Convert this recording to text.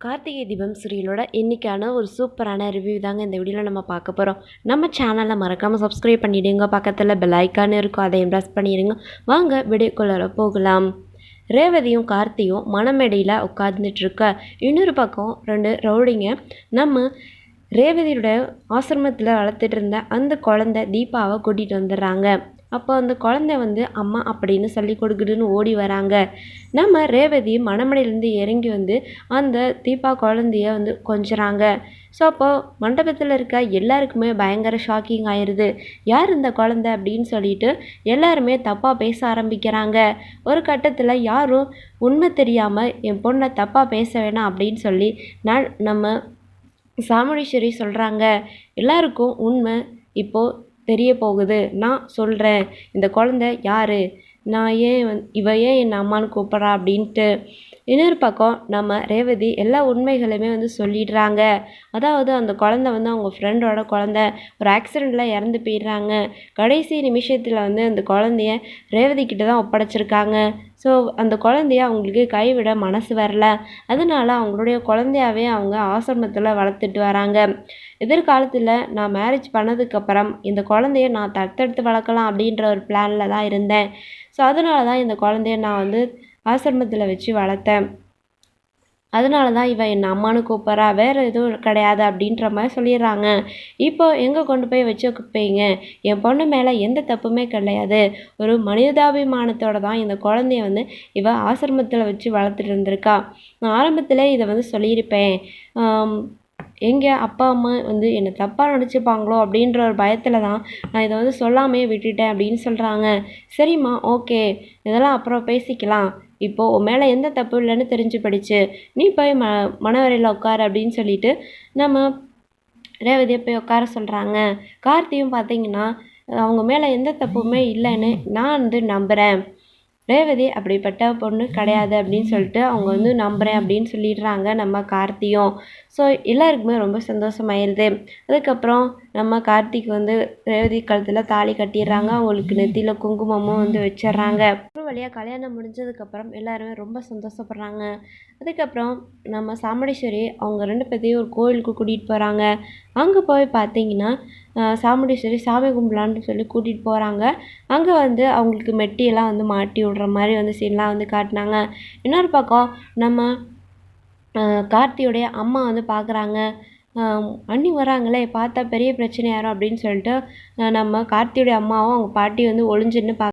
கார்த்திகை தீபம் சீரியலோட இன்னைக்கான ஒரு சூப்பரான ரிவ்யூ தாங்க இந்த வீடியோவில் நம்ம பார்க்க போகிறோம். நம்ம சேனலை மறக்காமல் சப்ஸ்கிரைப் பண்ணிவிடுங்க. பக்கத்தில் பெல் ஐக்கான் இருக்கும், அதையும் ப்ரெஸ் பண்ணிடுங்க. வாங்க வீடியோக்குள்ளே போகலாம். ரேவதியும் கார்த்தியும் மணமேடையில் உட்காந்துட்டுருக்க, இன்னொரு பக்கம் 2 ரவுடிங்க நம்ம ரேவதியோட ஆசிரமத்தில் வளர்த்துட்டு இருந்த அந்த குழந்தை தீபாவை கூட்டிகிட்டு வந்துடுறாங்க. அப்போ அந்த குழந்தை அம்மா அப்படின்னு சொல்லி கொடுக்குதுன்னு ஓடி வராங்க. நம்ம ரேவதி மணமடையிலேருந்து இறங்கி அந்த தீபா குழந்தைய கொஞ்சுறாங்க. ஸோ அப்போது மண்டபத்தில் இருக்க எல்லாருக்குமே பயங்கர ஷாக்கிங் ஆயிடுது. யார் இந்த குழந்தை அப்படின்னு சொல்லிட்டு எல்லாருமே தப்பாக பேச ஆரம்பிக்கிறாங்க. ஒரு கட்டத்தில் யாரும் உண்மை தெரியாமல் என் பொண்ணை தப்பாக பேச வேணாம் அப்படின்னு சொல்லி நம்ம சாமுண்டீஸ்வரி சொல்கிறாங்க. எல்லாருக்கும் உண்மை இப்போது தெரிய போகுது. நான் சொல்கிறேன், இந்த குழந்தை யார், நான் ஏன் இவ ஏன் என் அம்மான்னு கூப்பிட்றா அப்படின்ட்டு. இன்னொரு பக்கம் நம்ம ரேவதி எல்லா உண்மைகளுமே சொல்லிடுறாங்க. அதாவது அந்த குழந்தை அவங்க ஃப்ரெண்டோட குழந்தை ஒரு ஆக்சிடெண்ட்டில் இறந்து போயிடுறாங்க. கடைசி நிமிஷத்தில் அந்த குழந்தைய ரேவதி கிட்ட தான் ஒப்படைச்சிருக்காங்க. ஸோ அந்த குழந்தைய அவங்களுக்கு கைவிட மனசு வரல. அதனால அவங்களுடைய குழந்தையாவே அவங்க ஆசிரமத்தில் வளர்த்துட்டு வராங்க. எதிர்காலத்தில் நான் மேரேஜ் பண்ணதுக்கப்புறம் இந்த குழந்தைய நான் தத்தெடுத்து வளர்க்கலாம் அப்படின்ற ஒரு பிளானில் தான் இருந்தேன். ஸோ அதனால தான் இந்த குழந்தைய நான் ஆசிரமத்தில் வச்சு வளர்த்தேன். அதனால தான் இவன் என் அம்மானு கூப்பிட்றா, வேறு எதுவும் கிடையாது அப்படின்ற மாதிரி சொல்லிடுறாங்க. இப்போ எங்கே கொண்டு போய் வச்சு வைப்பீங்க? என் பொண்ணு மேலே எந்த தப்புமே கிடையாது. ஒரு மனிதாபிமானத்தோட தான் இந்த குழந்தைய இவன் ஆசிரமத்தில் வச்சு வளர்த்துட்டு இருந்திருக்கா. நான் ஆரம்பத்தில் இதை சொல்லியிருப்பேன். எங்கள் அப்பா அம்மா என்னை தப்பாக நினச்சிப்பாங்களோ அப்படின்ற ஒரு பயத்தில் தான் நான் இதை சொல்லாமே விட்டுட்டேன் அப்படின்னு சொல்கிறாங்க. சரிம்மா, ஓகே, இதெல்லாம் அப்புறம் பேசிக்கலாம். இப்போது உன் மேலே எந்த தப்பு இல்லைன்னு தெரிஞ்சு படிச்சு நீ போய் மணவரையில் உட்காரு அப்படின்னு சொல்லிட்டு நம்ம ரேவதியை போய் உட்கார சொல்கிறாங்க. கார்த்தியும் பார்த்தீங்கன்னா அவங்க மேலே எந்த தப்புமே இல்லைன்னு நான் நம்புகிறேன். ரேவதி அப்படிப்பட்ட பொண்ணு கிடையாது அப்படின்னு சொல்லிட்டு அவங்க நம்புகிறேன் அப்படின்னு சொல்லிடுறாங்க நம்ம கார்த்தியும். ஸோ எல்லாருக்குமே ரொம்ப சந்தோஷமாயிருது. அதுக்கப்புறம் நம்ம கார்த்திக் ரேவதி கழுத்தில் தாலி கட்டிடுறாங்க. அவங்களுக்கு நெத்தியில் குங்குமமும் வச்சிடுறாங்க. ஒரு வழியாக கல்யாணம் முடிஞ்சதுக்கப்புறம் எல்லாருமே ரொம்ப சந்தோஷப்படுறாங்க. அதுக்கப்புறம் நம்ம சாமுண்டீஸ்வரி அவங்க 2 பேர்த்தையும் ஒரு கோயிலுக்கு கூட்டிகிட்டு போகிறாங்க. அங்கே போய் பார்த்தீங்கன்னா சாமுண்டீஸ்வரி சாமி கும்பலான்னு சொல்லி கூட்டிகிட்டு போகிறாங்க. அங்கே அவங்களுக்கு மெட்டியெல்லாம் மாட்டி விடுற மாதிரி சீன்லாம் காட்டினாங்க. இன்னொரு பக்கம் நம்ம கார்த்தியோடைய அம்மா பார்க்குறாங்க. அண்ணி வராங்களே, பார்த்தா பெரிய பிரச்சனை யாரும் அப்படின்னு சொல்லிட்டு நம்ம கார்த்தியோடைய அம்மாவும் அவங்க பாட்டி ஒளிஞ்சுன்னு